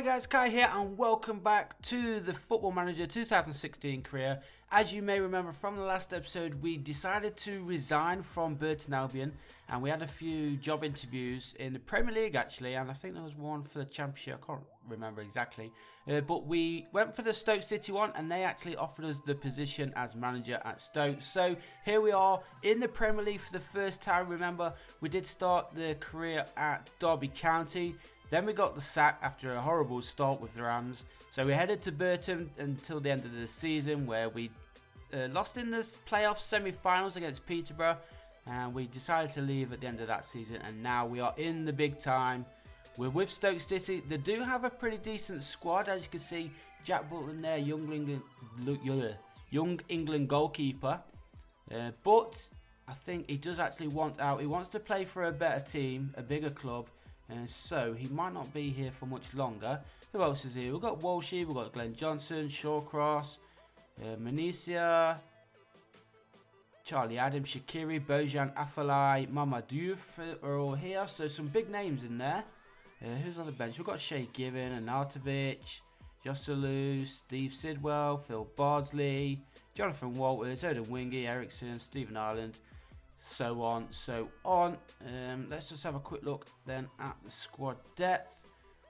Hi guys, Kai here and welcome back to the Football Manager 2016 career. As you may remember from the last episode, we decided to resign from Burton Albion and we had a few job interviews in the Premier League actually, and I think there was one for the Championship, I can't remember exactly. But we went for the Stoke City one and they actually offered us the position as manager at Stoke. So here we are in the Premier League for the first time. Remember, we did start the career at Derby County. Then we got the sack after a horrible start with the Rams. So we headed to Burton until the end of the season where we lost in the playoff semi-finals against Peterborough. And we decided to leave at the end of that season. And now we are in the big time. We're with Stoke City. They do have a pretty decent squad. As you can see, Jack Butland there, young England goalkeeper. But I think he does actually want out. He wants to play for a better team, a bigger club. And so he might not be here for much longer. Who else is here? We've got Walshy, we've got Glenn Johnson, Shawcross, Manicia, Charlie Adams, Shaqiri, Bojan Afellay, Mamadou are all here. So some big names in there. Who's on the bench? We've got Shay Given, Arnautovic, Joselu, Steve Sidwell, Phil Bardsley, Jonathan Walters, Odin Wingy, Ericsson, Stephen Ireland. So on, so on. Let's just have a quick look then at the squad depth.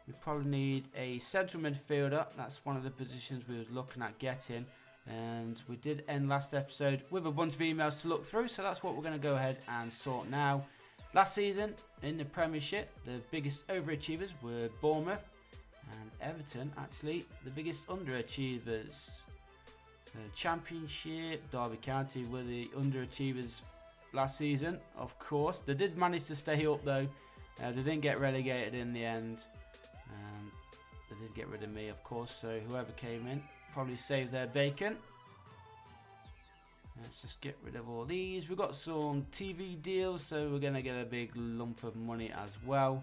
We probably need a central midfielder. That's one of the positions we was looking at getting. And we did end last episode with a bunch of emails to look through. So that's what we're going to go ahead and sort now. Last season in the Premiership, the biggest overachievers were Bournemouth and Everton. Actually, the biggest underachievers. Championship, Derby County were the underachievers last season, of course. They did manage to stay up though. They didn't get relegated in the end. They did get rid of me, of course, so whoever came in probably saved their bacon. Let's just get rid of all these. We've got some TV deals, so we're going to get a big lump of money as well,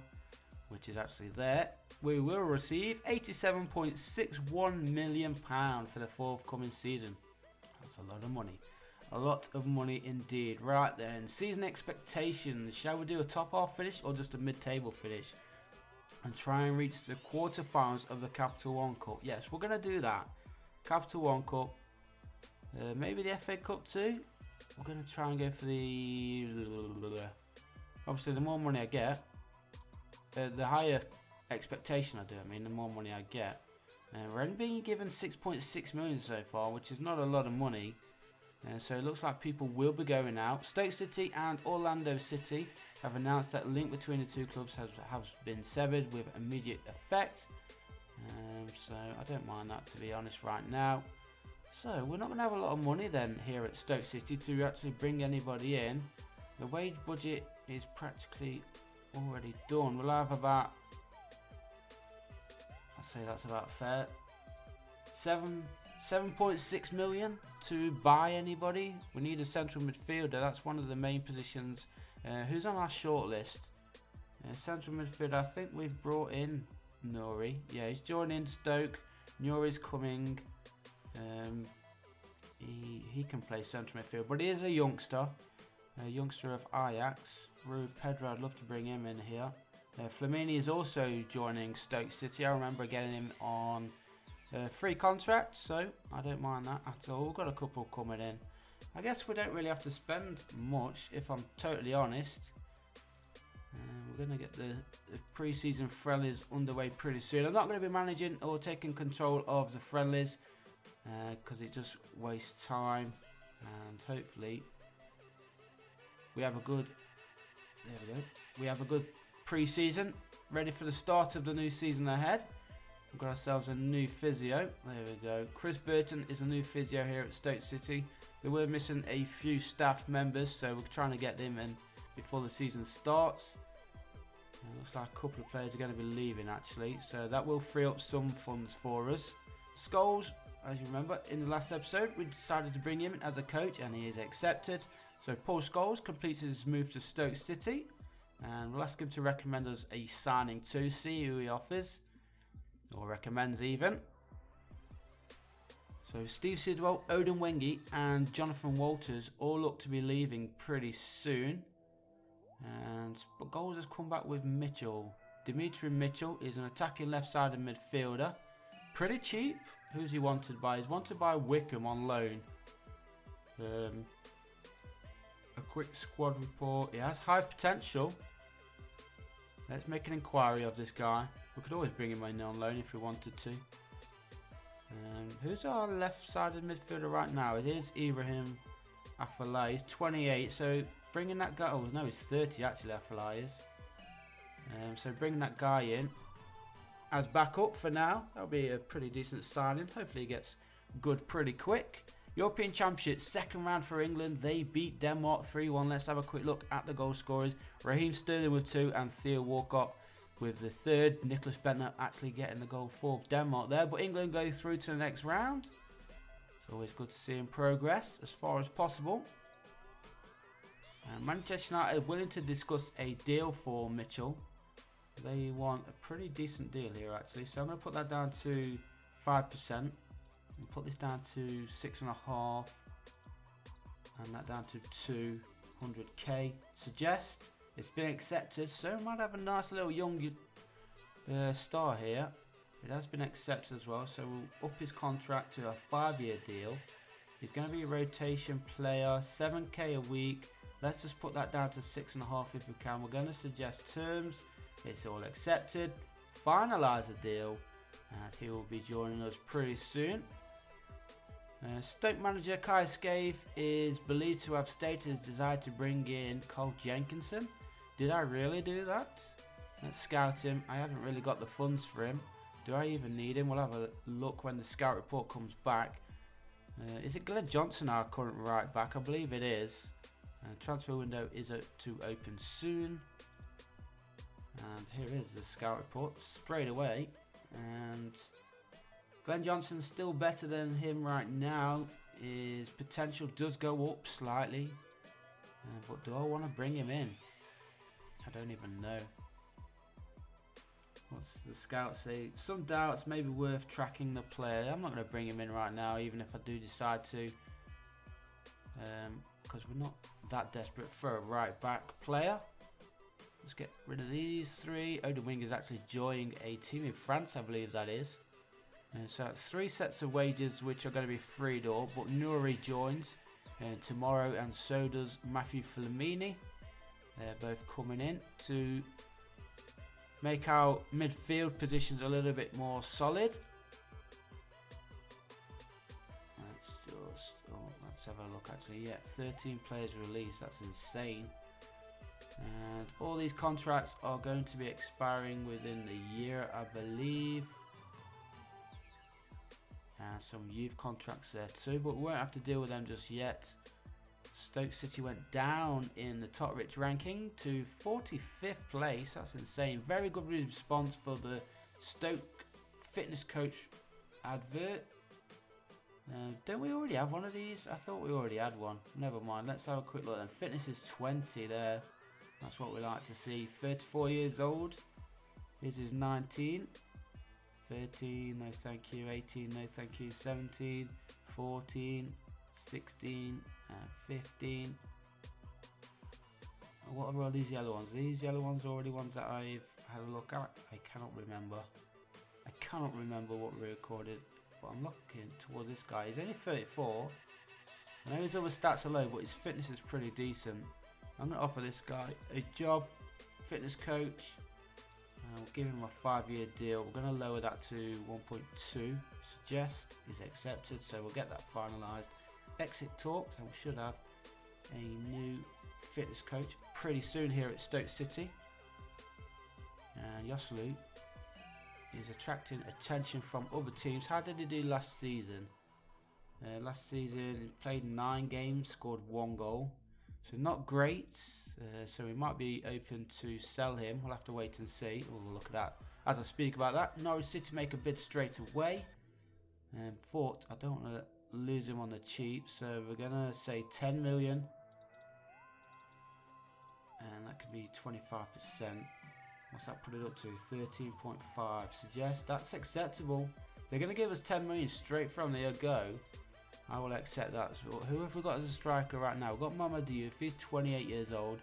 which is actually there. We will receive £87.61 million for the forthcoming season. That's a lot of money. A lot of money indeed. Right then, season expectations. Shall we do a top half finish or just a mid-table finish? And try and reach the quarterfinals of the Capital One Cup. Yes, we're going to do that. Capital One Cup. Maybe the FA Cup too. We're going to try and go for the... Obviously, the more money I get, the higher expectation I do. I mean, the more money I get. We're only being given 6.6 million so far, which is not a lot of money. So it looks like people will be going out. Stoke City and Orlando City have announced that link between the two clubs has been severed with immediate effect. So I don't mind that, to be honest, right now. So we're not going to have a lot of money then here at Stoke City to actually bring anybody in. The wage budget is practically already done. We'll have about, I'd say that's about fair, 7.6 million to buy anybody. We need a central midfielder. That's one of the main positions. Who's on our shortlist? Central midfielder. I think we've brought in Nuri. Yeah, he's joining Stoke. Nuri's coming. He can play central midfield, but he is a youngster of Ajax. Rui Pedro, I'd love to bring him in here. Flamini is also joining Stoke City. I remember getting him on free contract, so I don't mind that at all. We've got a couple coming in. I guess we don't really have to spend much, if I'm totally honest. We're going to get the pre-season friendlies underway pretty soon. I'm not going to be managing or taking control of the friendlies because it just wastes time, and hopefully we have a good pre-season ready for the start of the new season ahead. We've got ourselves a new physio. There we go. Chris Burton is a new physio here at Stoke City. They were missing a few staff members, so we're trying to get them in before the season starts. Looks like a couple of players are going to be leaving actually, so that will free up some funds for us. Scholes, as you remember, in the last episode, we decided to bring him in as a coach, and he is accepted. So Paul Scholes completes his move to Stoke City, and we'll ask him to recommend us a signing to see who he offers. Or recommends even. So Steve Sidwell, Odin Wingy and Jonathan Walters all look to be leaving pretty soon. But Goals has come back with Mitchell. Dimitri Mitchell is an attacking left-sided midfielder. Pretty cheap. Who's he wanted by? He's wanted by Wickham on loan. A quick squad report. He has high potential. Let's make an inquiry of this guy. We could always bring him in on loan if we wanted to. Who's our left-sided midfielder right now? It is Ibrahim Afellay. He's 28, so bringing that guy... Oh, no, he's 30 actually, Afellay is. So bringing that guy in as backup for now. That'll be a pretty decent signing. Hopefully he gets good pretty quick. European Championship, second round for England. They beat Denmark 3-1. Let's have a quick look at the goal scorers. Raheem Sterling with 2 and Theo Walcott with the 3rd. Nicholas Bentner actually getting the goal for Denmark there. But England go through to the next round. It's always good to see him progress as far as possible. And Manchester United willing to discuss a deal for Mitchell. They want a pretty decent deal here actually. So I'm going to put that down to 5%. And put this down to 6.5. And that down to 200k. Suggest it's been accepted. So we might have a nice little young star here. It has been accepted as well. So we'll up his contract to a 5-year deal. He's going to be a rotation player. 7k a week. Let's just put that down to 6.5 if we can. We're going to suggest terms. It's all accepted. Finalise the deal. And he will be joining us pretty soon. Stoke manager Kai Scaife is believed to have stated his desire to bring in Cole Jenkinson. Did I really do that? Let's scout him. I haven't really got the funds for him. Do I even need him? We'll have a look when the scout report comes back. Is it Glenn Johnson, our current right back? I believe it is. Transfer window is to open soon. And here is the scout report straight away. And Glenn Johnson's still better than him right now. His potential does go up slightly. But do I want to bring him in? I don't even know. What's the scout say? Some doubts, maybe worth tracking the player. I'm not going to bring him in right now, even if I do decide to. Because we're not that desperate for a right back player. Let's get rid of these 3. Odewing is actually joining a team in France, I believe that is. So that's 3 sets of wages which are going to be freed up. But Nuri joins tomorrow, and so does Matthew Flamini. They're both coming in to make our midfield positions a little bit more solid. Let's have a look actually. Yeah, 13 players released. That's insane. And all these contracts are going to be expiring within the year, I believe. And some youth contracts there too, but we won't have to deal with them just yet. Stoke City went down in the top rich ranking to 45th place. That's insane. Very good response for the Stoke fitness coach advert. Don't we already have one of these? I thought we already had one. Never mind. Let's have a quick look then. Fitness is 20 there. That's what we like to see. 34 years old. His is 19. 13, no thank you. 18, no thank you. 17, 14, 16, 15. What are all these yellow ones? These yellow ones are already ones that I've had a look at. I cannot remember. I cannot remember what we recorded. But I'm looking towards this guy. He's only 34. I know his other stats are low, but his fitness is pretty decent. I'm going to offer this guy a job, fitness coach. We'll give him a 5-year deal. We're going to lower that to 1.2. Suggest is accepted, so we'll get that finalised. Exit talks, and we should have a new fitness coach pretty soon here at Stoke City. And Yoslu is attracting attention from other teams. How did he do last season? Last season he played 9 games, scored 1 goal. So not great, so we might be open to sell him. We'll have to wait and see. We'll look at that as I speak about that. Norwich City make a bid straight away. But I don't want to lose him on the cheap, so we're going to say 10 million. And that could be 25%. What's that put it up to? 13.5. Suggest that's acceptable. They're going to give us 10 million straight from the go. I will accept that. So who have we got as a striker right now? We've got Mamadou Diouf. He's 28 years old.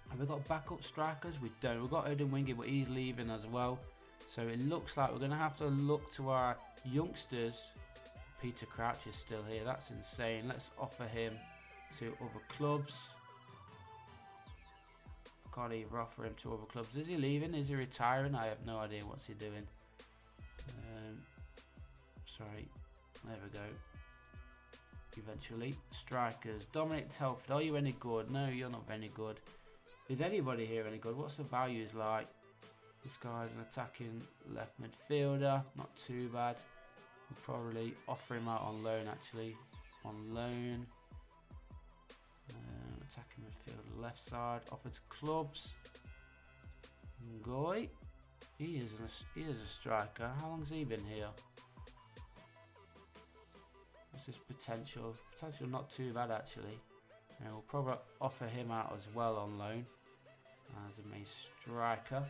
Have we got backup strikers? We don't. We've got Odin Wingy, but he's leaving as well. So it looks like we're going to have to look to our youngsters. Peter Crouch is still here. That's insane. Let's offer him to other clubs. I can't even offer him to other clubs. Is he leaving? Is he retiring? I have no idea what's he doing. Sorry. There we go. Eventually. Strikers. Dominic Telford. Are you any good? No, you're not any good. Is anybody here any good? What's the values like? This guy's an attacking left midfielder. Not too bad. We'll probably offer him out on loan actually. On loan. Attacking midfielder left side. Offer to clubs. Ngoy. He is a striker. How long's he been here? What's his potential? Potential not too bad actually. And we'll probably offer him out as well on loan as a main striker.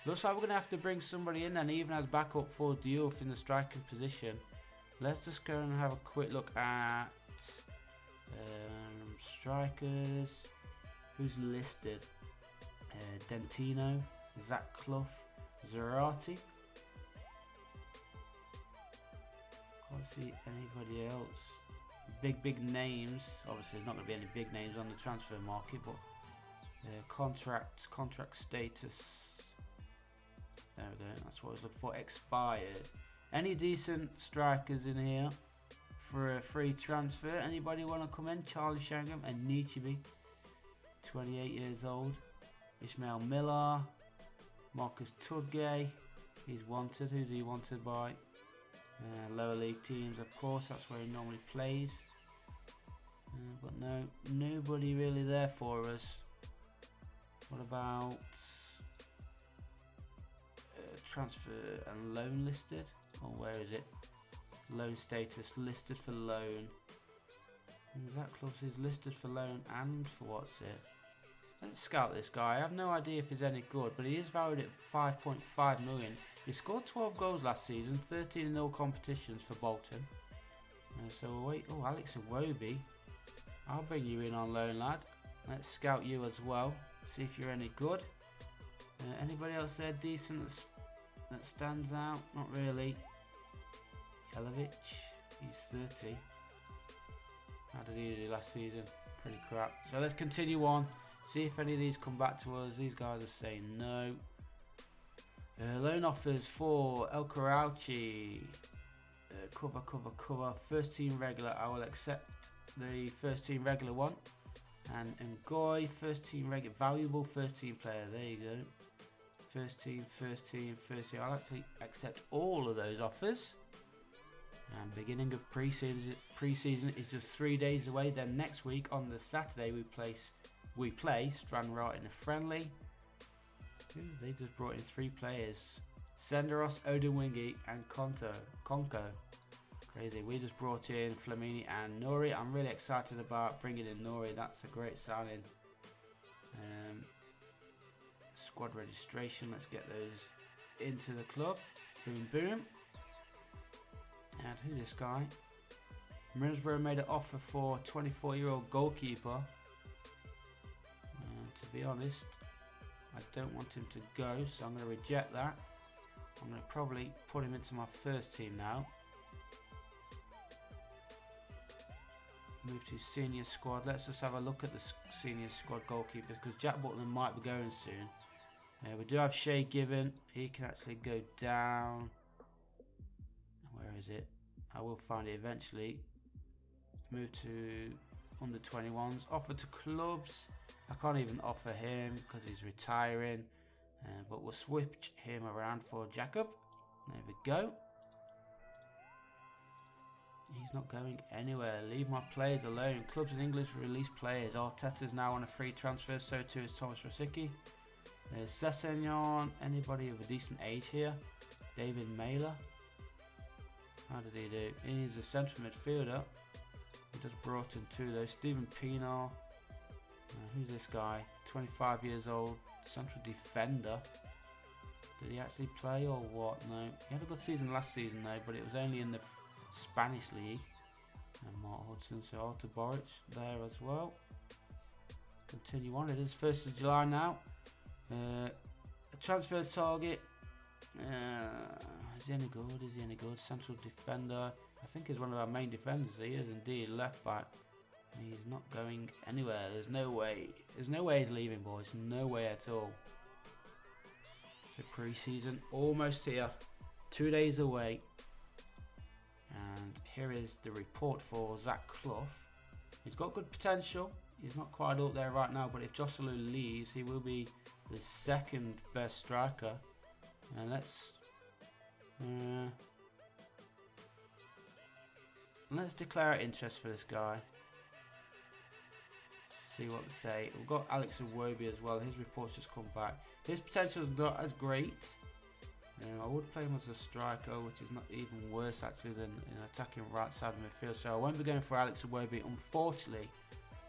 Looks like we're going to have to bring somebody in and even as backup for Diouf in the striking position. Let's just go and have a quick look at strikers. Who's listed? Dentino, Zach Clough, Zerati. Can't see anybody else. Big names. Obviously, there's not going to be any big names on the transfer market, but contract status. There we go. That's what I was looking for. Expired. Any decent strikers in here for a free transfer? Anybody want to come in? Charlie Shangham and Nichibi, 28 years old. Ishmael Miller, Marcus Tudgay. He's wanted. Who's he wanted by? Lower league teams, of course. That's where he normally plays. But no, nobody really there for us. What about transfer and loan listed? Or where is it? Loan status listed for loan. That club is listed for loan and for what's it? Let's scout this guy. I have no idea if he's any good, but he is valued at 5.5 million. He scored 12 goals last season, 13 in all competitions for Bolton. So we'll wait. Oh, Alex Iwobi. I'll bring you in on loan, lad. Let's scout you as well. See if you're any good. Anybody else there decent that stands out? Not really. Kelovic. He's 30. How did he do last season? Pretty crap. So let's continue on. See if any of these come back to us. These guys are saying no. Loan offers for El Karachi. Cover. First team regular. I will accept the first team regular one. And Ngoy, first team regular. Valuable first team player. There you go. First team. I'll actually accept all of those offers. And beginning of pre-season is just 3 days away. Then next week on the Saturday we play Stranraer in a friendly. Ooh, they just brought in 3 players. Senderos, Odinwingie and Konko. Crazy. We just brought in Flamini and Nori. I'm really excited about bringing in Nori. That's a great signing. Squad registration. Let's get those into the club. Boom. And who's this guy? Middlesbrough made an offer for 24-year-old goalkeeper. To be honest, I don't want him to go, so I'm going to reject that. I'm going to probably put him into my first team now. Move to senior squad. Let's just have a look at the senior squad goalkeepers because Jack Butland might be going soon. We do have Shay Gibbon. He can actually go down. Where is it? I will find it eventually. Move to under 21s. Offer to clubs. I can't even offer him because he's retiring. But we'll switch him around for Jacob. There we go. He's not going anywhere. Leave my players alone. Clubs in English release players. Arteta's now on a free transfer. So too is Thomas Rosicky. There's Sessegnon. Anybody of a decent age here? David Mailer. How did he do? He's a central midfielder. We just brought in 2 though. Stephen Pienaar. Who's this guy? 25 years old. Central defender. Did he actually play or what? No. He had a good season last season though, but it was only in the Spanish league. And Mark Hudson. So Artur Boric there as well. continue on. It is 1st of July now. A transfer target. Is he any good? Is he any good? Central defender. I think he's one of our main defenders. He is indeed. Left back. He's not going anywhere. There's no way. There's no way he's leaving, boys. No way at all. So pre-season almost here. 2 days away. And here is the report for Zach Clough. He's got good potential. He's not quite up there right now, but if Joselu leaves, he will be the second best striker. And let's declare our interest for this guy. See what they say. We've got Alex Iwobi as well. His report's just come back. His potential is not as great. I would play him as a striker, which is not even worse actually than attacking right side of midfield. So I won't be going for Alex Iwobi. Unfortunately,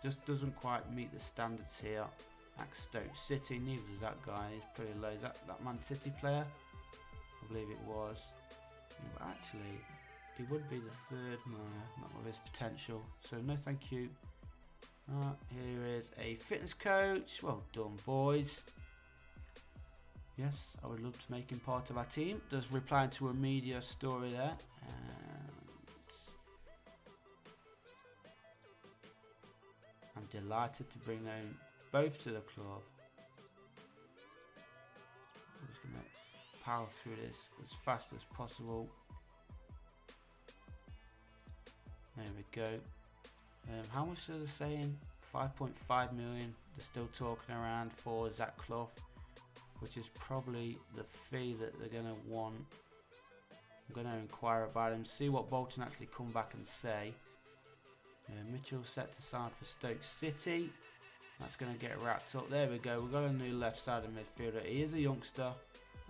just doesn't quite meet the standards here. At Stoke City, neither does that guy. He's pretty low. Is that Man City player? I believe it was. Yeah, but actually, he would be the third. No, not with his potential. So no, thank you. Here is a fitness coach. Well done, boys. Yes, I would love to make him part of our team. Just replying to a media story there. I'm delighted to bring them both to the club. I'm just going to power through this as fast as possible. There we go. How much are they saying? 5.5 million. They're still talking around for Zach Clough, which is probably the fee that they're going to want. I'm going to inquire about him, see what Bolton actually come back and say. Mitchell set to sign for Stoke City. That's going to get wrapped up. There we go. We've got a new left side of midfielder. He is a youngster.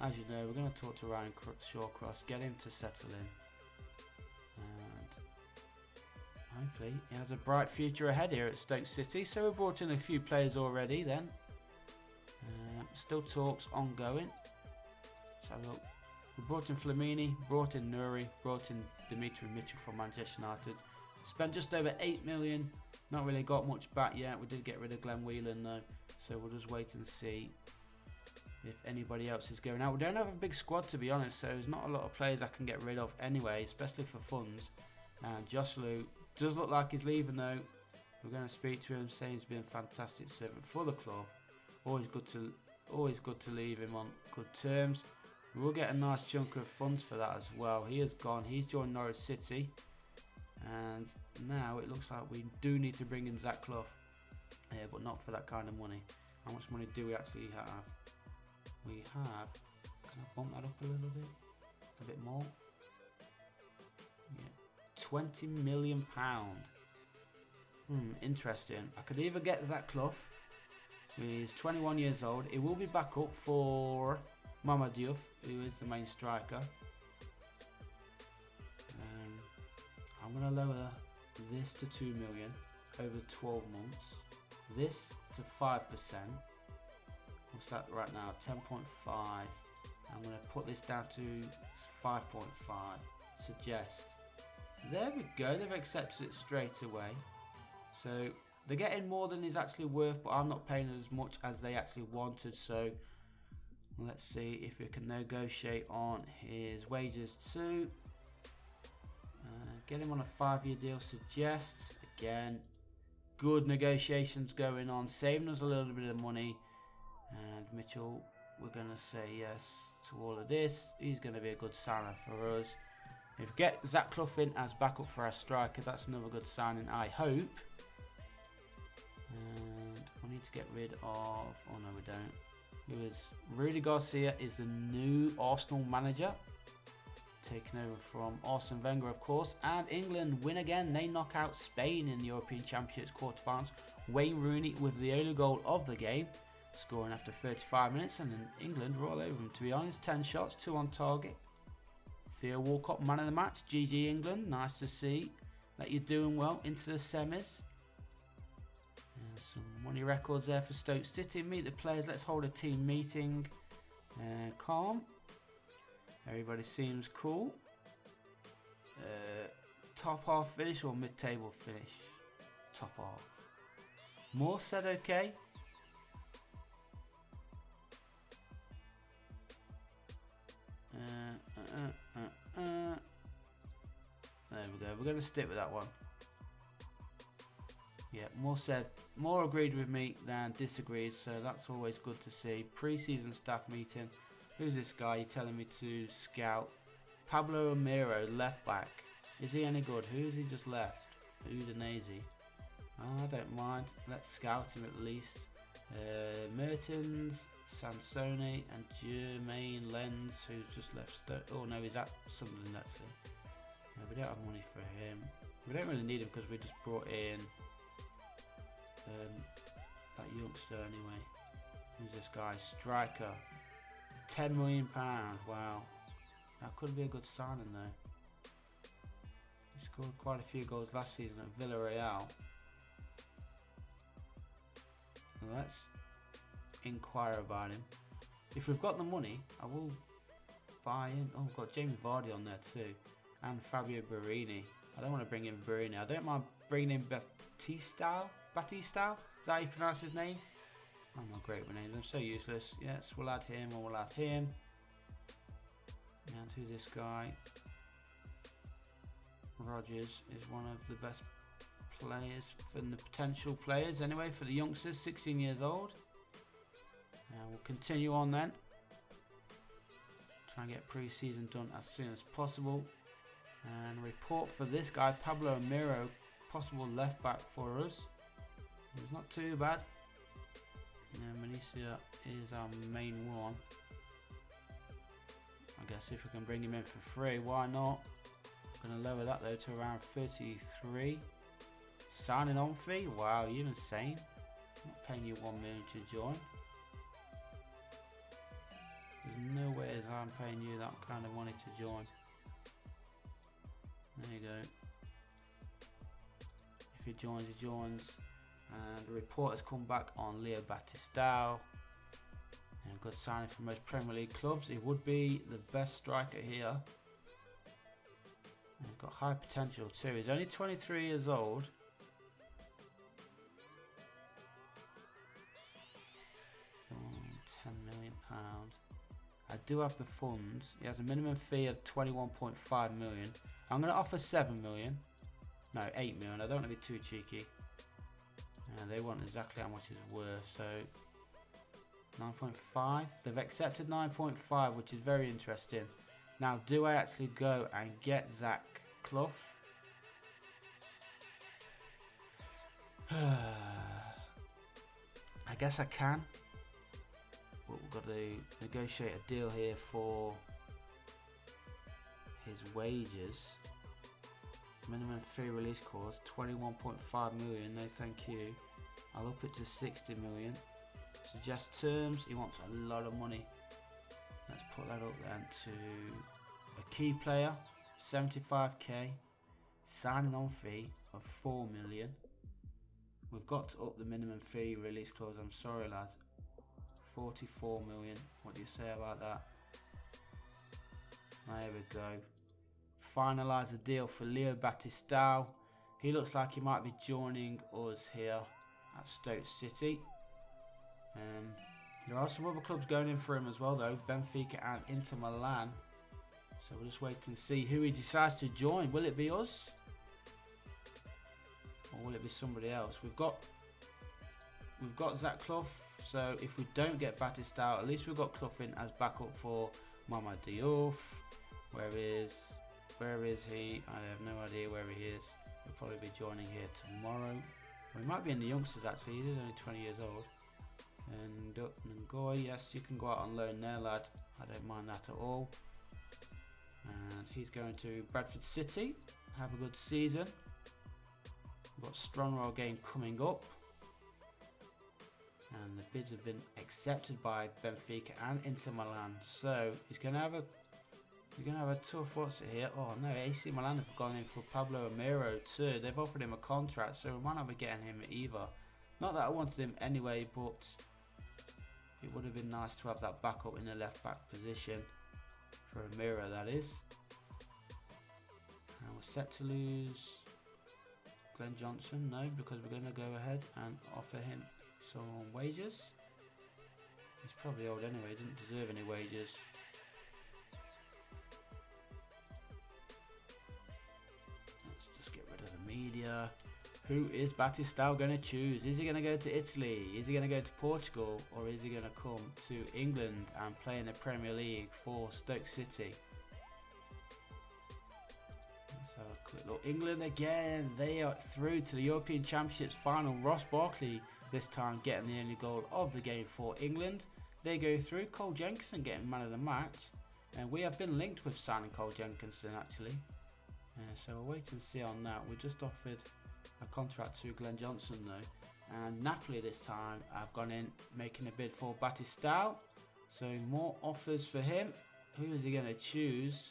As you know, we're going to talk to Ryan Shawcross, get him to settle in. And hopefully he has a bright future ahead here at Stoke City. So we've brought in a few players already then. Still talks ongoing. Let's have a look. We brought in Flamini, brought in Nuri, brought in Dimitri Mitchell from Manchester United. Spent just over 8 million. Not really got much back yet. We did get rid of Glenn Whelan though. So we'll just wait and see if anybody else is going out. We don't have a big squad to be honest. So there's not a lot of players I can get rid of anyway, especially for funds. And Joselu does look like he's leaving though. We're going to speak to him, saying he's been a fantastic servant for the club. Always good to leave him on good terms. We will get a nice chunk of funds for that as well. He is gone. He's joined Norwich City. And now it looks like we do need to bring in Zach Clough. But not for that kind of money. How much money do we actually have? We have... Can I bump that up a little bit? A bit more? Yeah. £20 million. Interesting. I could either get Zach Clough. He's 21 years old. He will be back up for Mama Diouf, who is the main striker. I'm going to lower this to 2 million over 12 months. This to 5%. What's that right now? 10.5. I'm going to put this down to 5.5. Suggest. There we go. They've accepted it straight away. So they're getting more than he's actually worth, but I'm not paying as much as they actually wanted. So let's see if we can negotiate on his wages too. Get him on a 5-year deal. Suggest. Again, good negotiations going on, saving us a little bit of money. And Mitchell, we're going to say yes to all of this. He's going to be a good signer for us. If we get Zach Clough in as backup for our striker, that's another good signing, I hope. And we need to get rid of... Oh no, we don't. Who is Rudy Garcia is the new Arsenal manager, taking over from Arsene Wenger, of course. And England win again. They knock out Spain in the European Championships quarterfinals. Wayne Rooney with the only goal of the game, scoring after 35 minutes. And then England were all over him, to be honest. 10 shots, 2 on target. Theo Walcott, man of the match. GG England. Nice to see that you're doing well into the semis. Some money records there for Stoke City. Meet the players. Let's hold a team meeting. Calm. Everybody seems cool. Top half finish or mid-table finish? Top half. More said okay. There we go. We're going to stick with that one. Yeah, more agreed with me than disagreed, so that's always good to see. Pre-season staff meeting. Who's this guy? You're telling me to scout. Pablo Amiro, left back. Is he any good? Who has he just left? Udinese. Oh, I don't mind. Let's scout him at least. Mertens, Sansoni, and Jermaine Lenz, who's just left Stoke. Oh no, he's at Sunderland actually. No, we don't have money for him. We don't really need him because we just brought in that youngster anyway. Who's this guy? Striker. £10 million. Wow. That could be a good signing though. He scored quite a few goals last season at Villarreal. Let's inquire about him. If we've got the money, I will buy in. Oh, we've got Jamie Vardy on there too. And Fabio Barini. I don't want to bring in Barini. I don't mind bringing in Batista. Is that how you pronounce his name? I'm not great with names. I'm so useless. Yes, we'll add him or we'll add him. And who's this guy? Rogers is one of the best players from the potential players anyway for the youngsters, 16 years old. And we'll continue on then. Try and get pre-season done as soon as possible. And report for this guy, Pablo Amiro, possible left back for us. It's not too bad. And Manicia is our main one. I guess if we can bring him in for free, why not? I'm going to lower that though to around 33. Signing on fee? Wow, you're insane. I'm not paying you $1 million to join. There's no way as I'm paying you that kind of money to join. There you go. If he joins, he joins. And the report has come back on Leo Batistao. And good signing for most Premier League clubs. He would be the best striker here. And he's got high potential too. He's only 23 years old. £10 million. I do have the funds. He has a minimum fee of 21.5 million. I'm going to offer 7 million. No, 8 million. I don't want to be too cheeky. They want exactly how much it's worth. So 9.5. They've accepted 9.5, which is very interesting. Now, do I actually go and get Zach Clough? I guess I can. But we've got to negotiate a deal here for his wages. Minimum fee release clause 21.5 million. No, thank you. I'll up it to 60 million. Suggest terms. He wants a lot of money. Let's put that up then to a key player, 75k. Signing on fee of 4 million. We've got to up the minimum fee release clause. I'm sorry, lad. 44 million. What do you say about that? There we go. Finalise the deal for Leo Batistao. He looks like he might be joining us here at Stoke City. There are some other clubs going in for him as well though, Benfica and Inter Milan. So we'll just wait and see who he decides to join. Will it be us? Or will it be somebody else? We've got Zach Clough, so if we don't get Batistao, at least we've got Clough in as backup for Mama Diouf. Where is he? I have no idea where he is. He'll probably be joining here tomorrow. Well, he might be in the youngsters actually. He is only 20 years old. And Ngoy, yes, you can go out on loan there, lad. I don't mind that at all. And he's going to Bradford City. Have a good season. We've got Strong game coming up. And the bids have been accepted by Benfica and Inter Milan. So he's going to have a tough what's it here. Oh no, AC Milan have gone in for Pablo Amiro too. They've offered him a contract, so we might not be getting him either. Not that I wanted him anyway, but it would have been nice to have that backup in the left back position for Amiro, that is. And we're set to lose Glenn Johnson, no, because we're going to go ahead and offer him some wages. He's probably old anyway, he doesn't deserve any wages. Let's just get rid of the media. Who is Batistao going to choose? Is he going to go to Italy? Is he going to go to Portugal? Or is he going to come to England and play in the Premier League for Stoke City? Let's have a quick look. England again. They are through to the European Championships final. Ross Barkley this time getting the only goal of the game for England. They go through. Cole Jenkinson getting man of the match. And we have been linked with signing Cole Jenkinson actually. So we'll wait and see on that. We just offered a contract to Glenn Johnson though, and Napoli this time I've gone in making a bid for Batistao, so more offers for him. Who is he going to choose?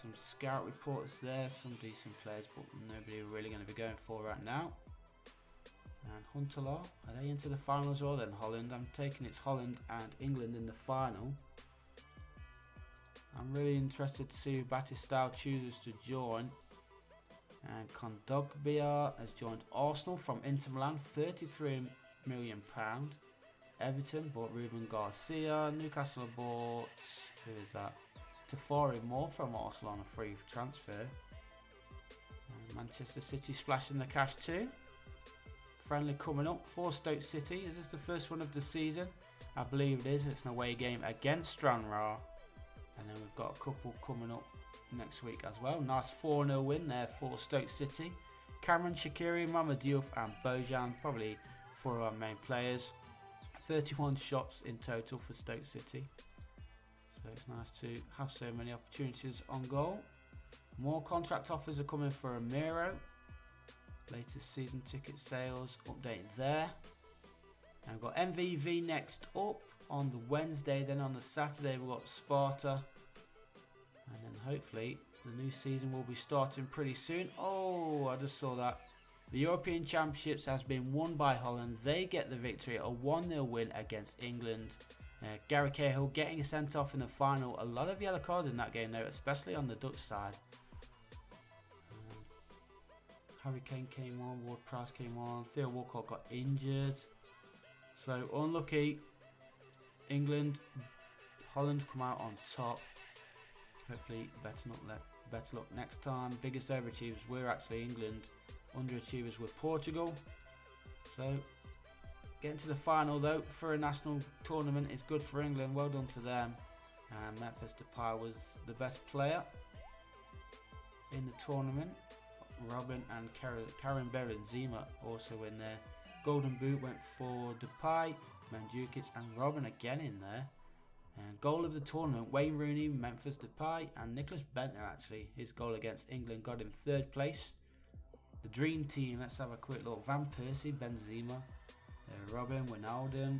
Some scout reports there, some decent players, but nobody really going to be going for right now. And Huntelaar, are they into the final as well then? Holland, I'm taking it's Holland and England in the final. I'm really interested to see who Batistao chooses to join. And Kondogbia has joined Arsenal from Inter Milan, £33 million. Everton bought Ruben Garcia. Newcastle bought, who is that? Tafari Moore from Arsenal on a free transfer. And Manchester City splashing the cash too. Friendly coming up for Stoke City. Is this the first one of the season? I believe it is. It's an away game against Stranraer. And then we've got a couple coming up next week as well. Nice 4-0 win there for Stoke City. Cameron, Shaqiri, Mama Diouf and Bojan, probably four of our main players. 31 shots in total for Stoke City. So it's nice to have so many opportunities on goal. More contract offers are coming for Amiro. Latest season ticket sales update there. And we've got MVV next up on the Wednesday. Then on the Saturday we've got Sparta. And then hopefully the new season will be starting pretty soon. Oh, I just saw that. The European Championships has been won by Holland. They get the victory, a 1-0 win against England. Gary Cahill getting a sent off in the final. A lot of yellow cards in that game though, especially on the Dutch side. Harry Kane came on, Ward Prowse came on, Theo Walcott got injured. So unlucky. England, Holland come out on top. Hopefully better luck next time. Biggest overachievers were actually England. Underachievers were Portugal. So getting to the final though for a national tournament is good for England. Well done to them. And Memphis Depay was the best player in the tournament. Robin and Karen Benzema also in there. Golden Boot went for Depay, Mandzukic and Robin again in there. And goal of the tournament, Wayne Rooney, Memphis Depay and Nicholas Bentner actually. His goal against England got him third place. The dream team, let's have a quick look. Van Persie, Benzema, Robin, Wijnaldum,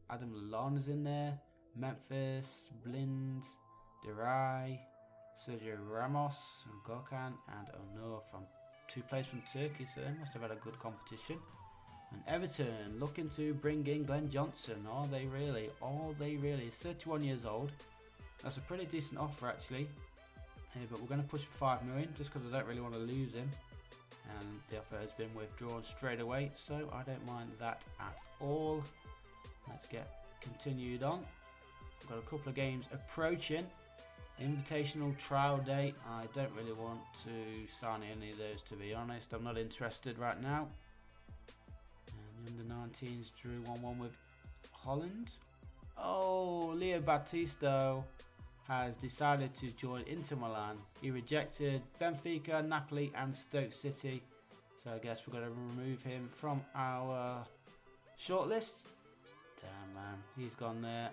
Adam Lallana's in there. Memphis, Blind, Diray, Sergio Ramos, Gökhan and Onur from two players from Turkey, so they must have had a good competition. And Everton looking to bring in Glenn Johnson. Are they really? Are they really? He's 31 years old. That's a pretty decent offer actually. But we're going to push for 5 million just because I don't really want to lose him. And the offer has been withdrawn straight away, so I don't mind that at all. Let's get continued on. We've got a couple of games approaching. Invitational trial day. I don't really want to sign any of those, to be honest. I'm not interested right now. And the under-19s drew 1-1 with Holland. Oh, Leo Battisto has decided to join Inter Milan. He rejected Benfica, Napoli and Stoke City. So I guess we're going to remove him from our shortlist. Damn man, he's gone there.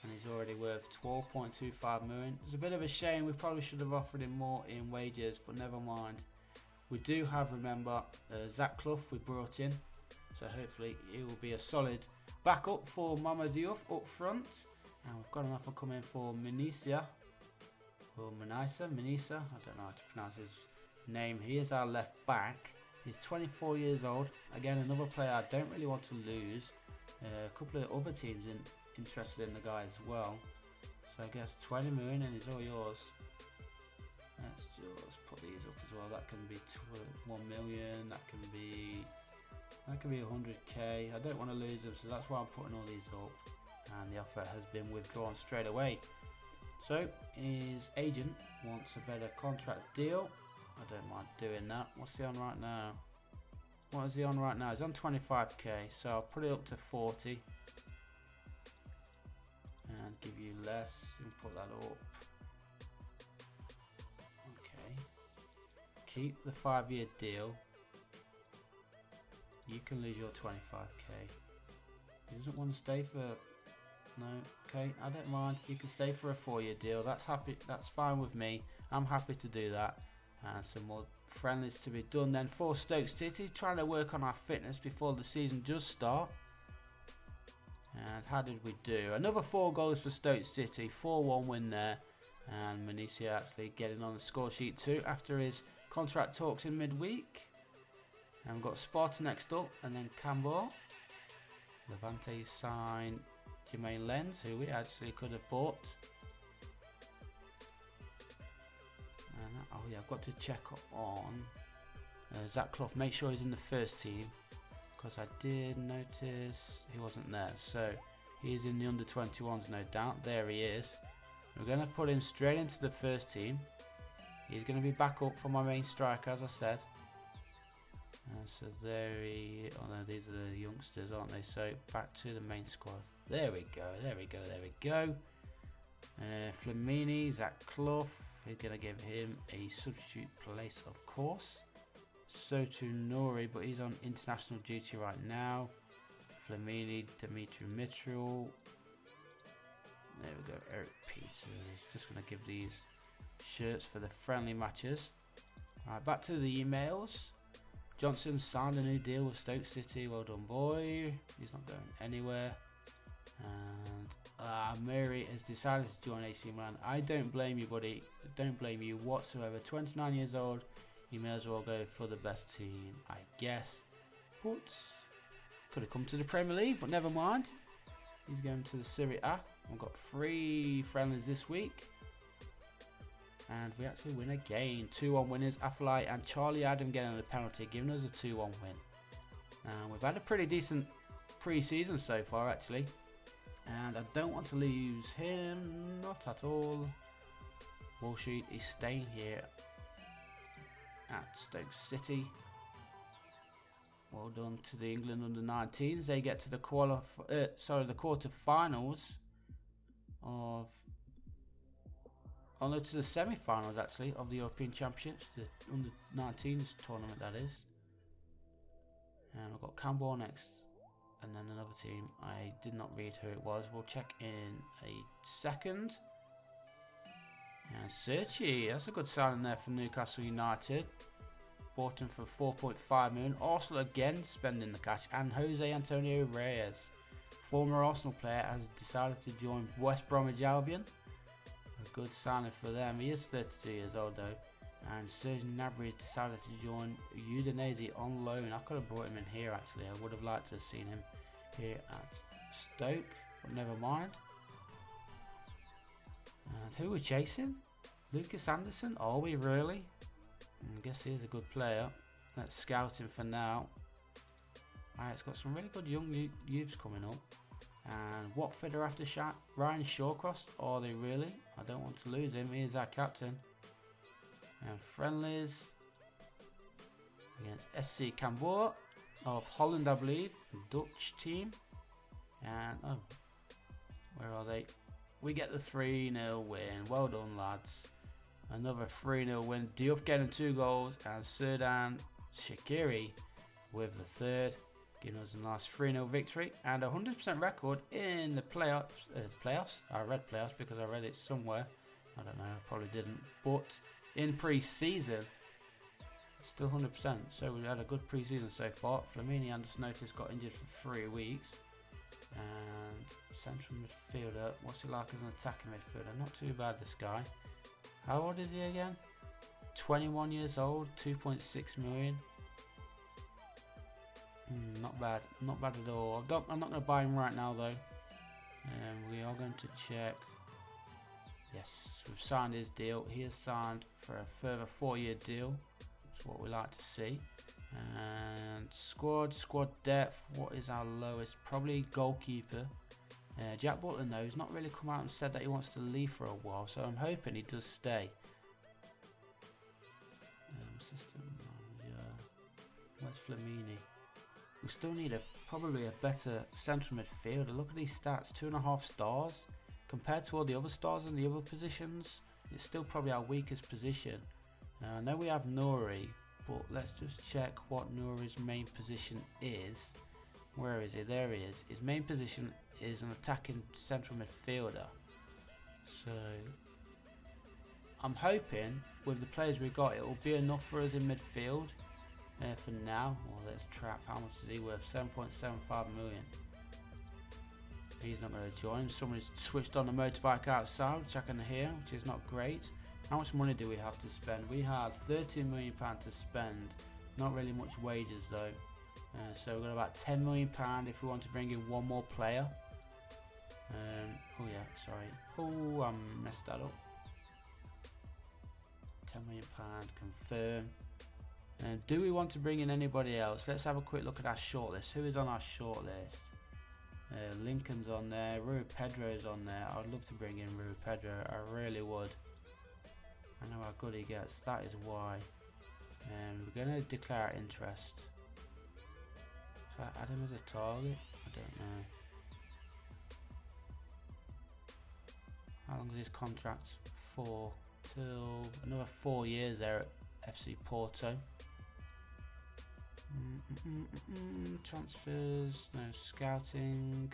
And he's already worth 12.25 million. It's a bit of a shame. We probably should have offered him more in wages, but never mind. We do have, remember, Zach Clough we brought in. So hopefully he will be a solid backup for Mama Diouf up front. And we've got an offer coming for Manisa. Or Manisa, I don't know how to pronounce his name. He is our left back. He's 24 years old. Again, another player I don't really want to lose. A couple of other teams interested in the guy as well. So I guess 20 million and he's all yours. Let's just put these up as well. That can be 1 million. That can be 100k. I don't want to lose them, so that's why I'm putting all these up. And the offer has been withdrawn straight away. So his agent wants a better contract deal. I don't mind doing that. What's he on right now? What is he on right now? He's on 25k, so I'll put it up to 40 and give you less and put that up. Okay, keep the 5-year deal. You can lose your 25k. He doesn't want to stay for, no, okay, I don't mind. You can stay for a 4-year deal. That's fine with me. I'm happy to do that. And some more friendlies to be done then for Stoke City, trying to work on our fitness before the season does start. And how did we do? Another 4 goals for Stoke City, 4-1 win there. And Manicia actually getting on the score sheet too after his contract talks in midweek. And we've got Sparta next up, and then Camber. Levante signed Jermaine Lenz, who we actually could have bought. And, oh yeah, I've got to check on Zach Clough. Make sure he's in the first team, because I did notice he wasn't there. So he's in the under 21s, no doubt. There he is. We're going to put him straight into the first team. He's going to be back up for my main striker, as I said. So there he, oh no, these are the youngsters, aren't they? So back to the main squad. There we go, there we go, there we go. Flamini, Zach Clough, we're going to give him a substitute place, of course. So to Nori, but he's on international duty right now. Flamini, Dimitri Mitchell. There we go, Eric Peters. Just going to give these shirts for the friendly matches. Alright, back to the emails. Johnson signed a new deal with Stoke City. Well done, boy. He's not going anywhere. And Murray has decided to join AC Milan. I don't blame you, buddy. Don't blame you whatsoever. 29 years old. You may as well go for the best team, I guess. But could have come to the Premier League, but never mind. He's going to the Serie A. We've got 3 friendlies this week. And we actually win again. 2-1 winners. Affalay and Charlie Adam getting the penalty, giving us a 2-1 win. We've had a pretty decent pre-season so far, actually. And I don't want to lose him. Not at all. Walsheed is staying here at Stoke City. Well done to the England under-19s. They get to the the quarter-finals of... Oh no, to the semi-finals actually of the European Championships, the under-19s tournament that is. And we've got Campbell next, and then another team. I did not read who it was. We'll check in a second. And Searchy, that's a good signing there for Newcastle United. Bought him for 4.5 million. Arsenal again spending the cash, and Jose Antonio Reyes, former Arsenal player, has decided to join West Bromwich Albion. A good signing for them. He is 32 years old though. And Serge Gnabry has decided to join Udinese on loan. I could have brought him in here actually. I would have liked to have seen him here at Stoke, but never mind. And who we're chasing? Lucas Anderson? Are we really? I guess he's a good player. Let's scout him for now. Alright, it's got some really good young youths coming up. And Watford are after Ryan Shawcross. Are they really? I don't want to lose him. He is our captain. And friendlies against SC Cambuur of Holland, I believe. Dutch team. And oh, where are they? We get the 3-0 win. Well done, lads. Another 3-0 win. Diouf getting 2 goals, and Serdan Shaqiri with the 3rd. Giving us a nice 3-0 victory and a 100% record in the playoffs. I read playoffs because I read it somewhere. I don't know, I probably didn't. But in pre-season, still 100%. So we had a good pre-season so far. Flamini, I just noticed, got injured for 3 weeks. And central midfielder, what's he like as an attacking midfielder? Not too bad, this guy. How old is he again? 21 years old, 2.6 million. Not bad, not bad at all. I'm not going to buy him right now though. We are going to check. Yes, we've signed his deal. He has signed for a further 4-year deal. That's what we like to see. And squad depth. What is our lowest? Probably goalkeeper. Jack Butler, though, he's not really come out and said that he wants to leave for a while, so I'm hoping he does stay. System manager. Where's Flamini? We still need probably a better central midfielder. Look at these stats, 2.5 stars. Compared to all the other stars in the other positions, it's still probably our weakest position. I know we have Nouri, but let's just check what Nouri's main position is. Where is he? There he is. His main position is an attacking central midfielder. So I'm hoping with the players we got, it will be enough for us in midfield for now. Well, let's trap. How much is he worth? 7.75 million. He's not going to join. Somebody's switched on the motorbike outside, which I can hear, which is not great. How much money do we have to spend? We have £13 million to spend. Not really much wages though. So we've got about £10 million if we want to bring in one more player. Oh yeah, sorry. Oh, I messed that up. £10 million, confirm. And do we want to bring in anybody else? Let's have a quick look at our shortlist. Who is on our shortlist? Lincoln's on there. Rui Pedro's on there. I'd love to bring in Rui Pedro. I really would. I know how good he gets. That is why. We're going to declare interest. So add him as a target? I don't know. How long is his contract for? Till another 4 years there at FC Porto. Transfers, no scouting.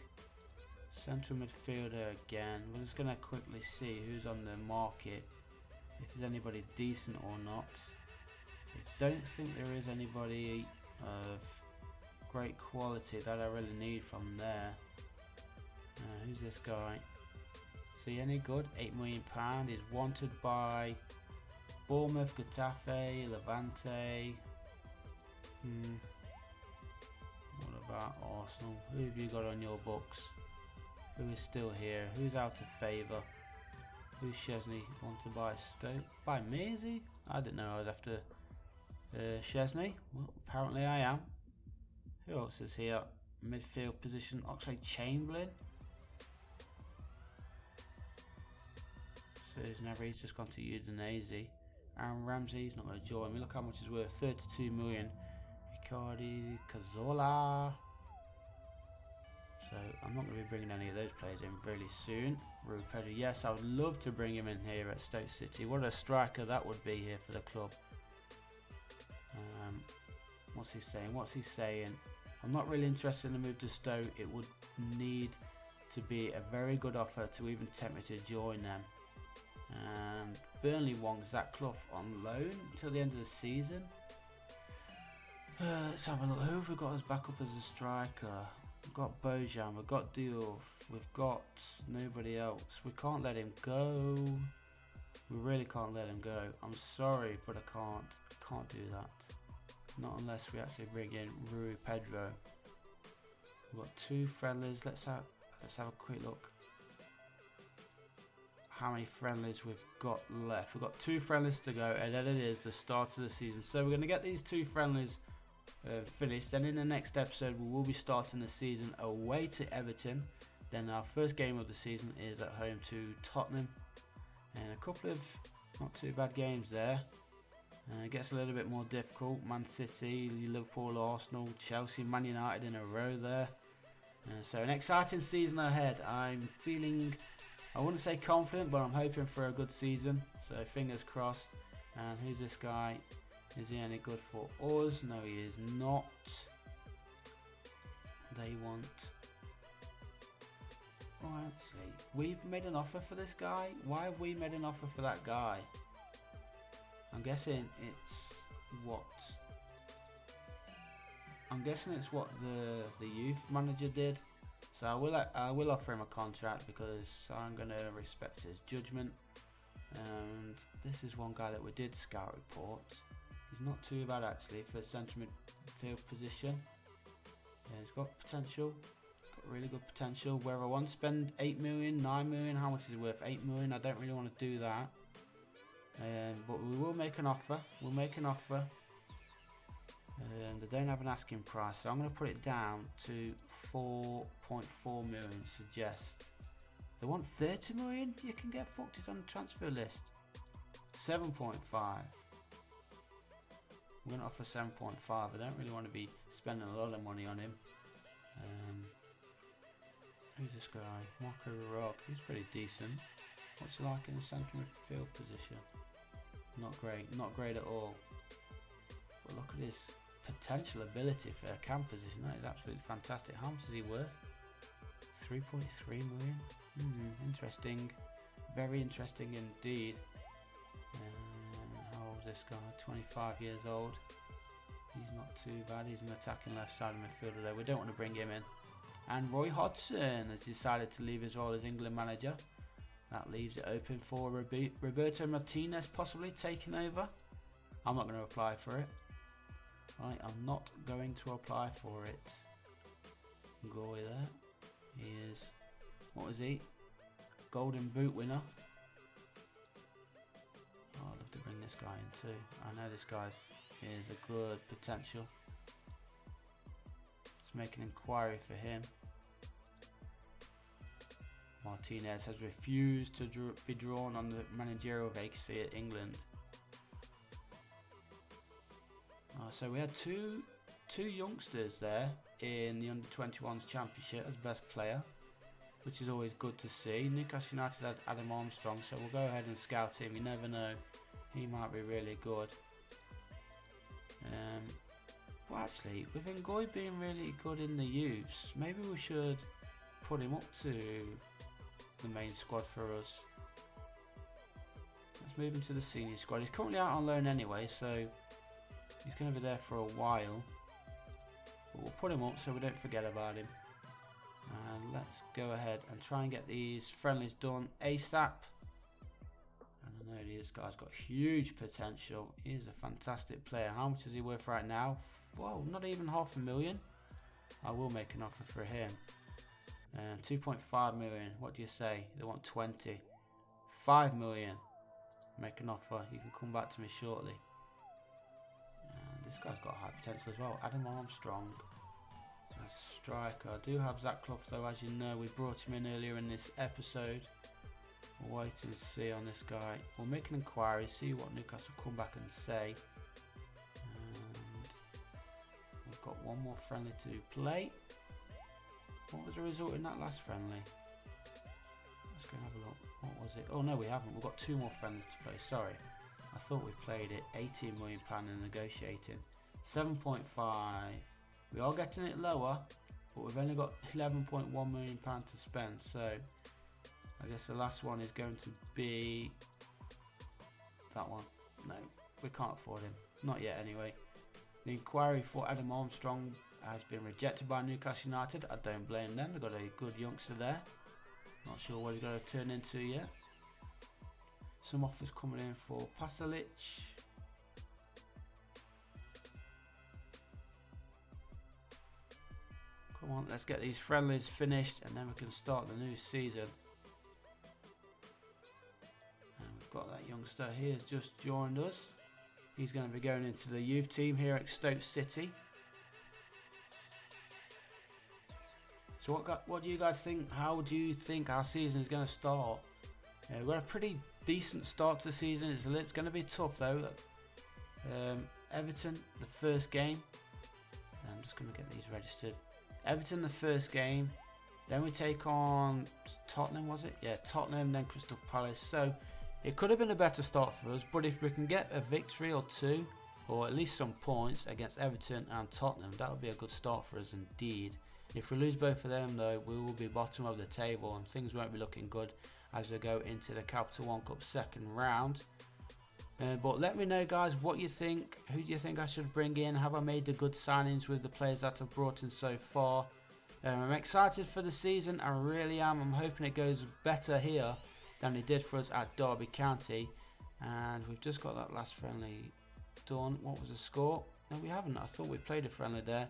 Central midfielder again. We're just going to quickly see who's on the market. If there's anybody decent or not. I don't think there is anybody of great quality that I really need from there. Who's this guy? Is he any good? £8 million. He's wanted by Bournemouth, Getafe, Levante. What about Arsenal? Who have you got on your books? Who is still here? Who's out of favour? Who's Chesney? Want to buy Stoke? By me, is he? I didn't know I was after Chesney. Well, apparently I am. Who else is here? Midfield position, Oxlade Chamberlain. So he's just gone to Udinese. Aaron Ramsey's not going to join me. Look how much he's worth, 32 million. Icardi, Cazorla. So I'm not going to be bringing any of those players in really soon. Rui Pedro, yes, I would love to bring him in here at Stoke City. What a striker that would be here for the club. What's he saying? What's he saying? I'm not really interested in the move to Stoke. It would need to be a very good offer to even tempt me to join them. And Burnley wants Zach Clough on loan until the end of the season. Let's have a look. Who have we got as backup as a striker? We've got Bojan, we've got Diouf, we've got nobody else. We can't let him go. We really can't let him go. I'm sorry, but I can't do that. Not unless we actually bring in Rui Pedro. We've got 2 friendlies. Let's have a quick look. How many friendlies we've got left? We've got 2 friendlies to go, and then it is the start of the season. So we're going to get these 2 friendlies finished. Then in the next episode, we will be starting the season away to Everton. Then our first game of the season is at home to Tottenham, and a couple of not too bad games there. It gets a little bit more difficult. Man City, Liverpool, Arsenal, Chelsea, Man United in a row there. So an exciting season ahead. I'm feeling, I wouldn't say confident, but I'm hoping for a good season. So fingers crossed. And who's this guy? Is he any good for us? No, he is not. They want... Oh, let's see. We've made an offer for this guy. Why have we made an offer for that guy? I'm guessing it's what the youth manager did. So I will offer him a contract because I'm gonna respect his judgment. And this is one guy that we did scout report. He's not too bad actually for a central midfield position. Yeah, he's got potential. Got really good potential. Whether I want to spend 8 million, 9 million, how much is he worth? 8 million. I don't really want to do that. But we will make an offer. We'll make an offer. They don't have an asking price, so I'm going to put it down to 4.4 million. Suggest they want 30 million. You can get fucked. It's on the transfer list. 7.5. We're going to offer 7.5. I don't really want to be spending a lot of money on him. Who's this guy? Marco Rock. He's pretty decent. What's he like in the centre midfield position? Not great. Not great at all. But look at his potential ability for a cam position. That is absolutely fantastic. How much is he worth? 3.3 million. Interesting. Very interesting indeed. How old is this guy? 25 years old. He's not too bad. He's an attacking left side midfielder there. We don't want to bring him in. And Roy Hodgson has decided to leave his role as England manager. That leaves it open for Roberto Martinez possibly taking over. I'm not going to apply for it. I am not going to apply for it. Goy there. He is, what was he? Golden Boot winner. Oh, I'd love to bring this guy in too. I know this guy is a good potential. Let's make an inquiry for him. Martinez has refused to be drawn on the managerial vacancy at England. So we had two youngsters there in the under-21s championship as best player, which is always good to see. Newcastle United had Adam Armstrong, so we'll go ahead and scout him. You never know, he might be really good. Well, actually, with Ngoy being really good in the youths, maybe we should put him up to the main squad for us. Let's move him to the senior squad. He's currently out on loan anyway, so he's going to be there for a while. But we'll put him up so we don't forget about him. And let's go ahead and try and get these friendlies done ASAP. And I know this guy's got huge potential. He is a fantastic player. How much is he worth right now? Well, not even $500,000. I will make an offer for him. 2.5 million. What do you say? They want 20. 5 million. Make an offer. You can come back to me shortly. This guy's got high potential as well. Adam Armstrong, a striker. I do have Zach Clough though, as you know. We brought him in earlier in this episode. We'll wait and see on this guy. We'll make an inquiry, see what Newcastle come back and say. And we've got one more friendly to play. What was the result in that last friendly? Let's go and have a look. What was it? Oh no, we haven't. We've got two more friendlies to play. Sorry. I thought we played it. £18 million in negotiating. 7.5. We are getting it lower, but we've only got £11.1 million to spend. So I guess the last one is going to be that one. No, we can't afford him. Not yet anyway. The inquiry for Adam Armstrong has been rejected by Newcastle United. I don't blame them. They've got a good youngster there. Not sure what he's going to turn into yet. Some offers coming in for Pasalic. Come on, let's get these friendlies finished and then we can start the new season. And we've got that youngster. He has just joined us. He's going to be going into the youth team here at Stoke City. So what do you guys think? How do you think our season is going to start? We've got a pretty decent start to the season. It's going to be tough though. Everton, the first game. I'm just going to get these registered. Everton, the first game. Then we take on Tottenham, was it? Yeah, Tottenham, then Crystal Palace. So it could have been a better start for us, but if we can get a victory or two, or at least some points against Everton and Tottenham, that would be a good start for us indeed. If we lose both of them though, we will be bottom of the table and things won't be looking good as we go into the Capital One Cup second round. But let me know guys what you think. Who do you think I should bring in? Have I made the good signings with the players that I've brought in so far? I'm excited for the season, I really am. I'm hoping it goes better here than it did for us at Derby County. And we've just got that last friendly done. What was the score? No, we haven't. I thought we played a friendly there.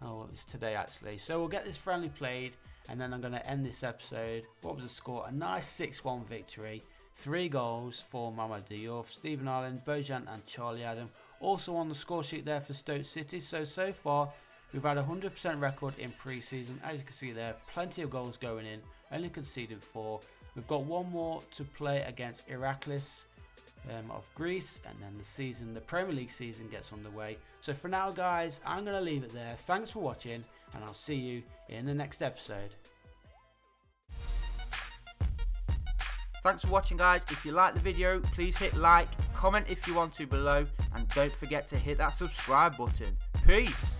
Oh, it's today actually. So we'll get this friendly played and then I'm going to end this episode. What was the score? A nice 6-1 victory. 3 goals for Mama Diouf, Stephen Ireland, Bojan and Charlie Adam. Also on the score sheet there for Stoke City. So far we've had a 100% record in pre-season. As you can see there, plenty of goals going in, only conceded 4. We've got one more to play against Iraklis of Greece, and then the Premier League season gets underway. So for now guys, I'm going to leave it there. Thanks for watching, and I'll see you in the next episode. Thanks for watching guys. If you like the video, please hit like, comment if you want to below, and don't forget to hit that subscribe button. Peace!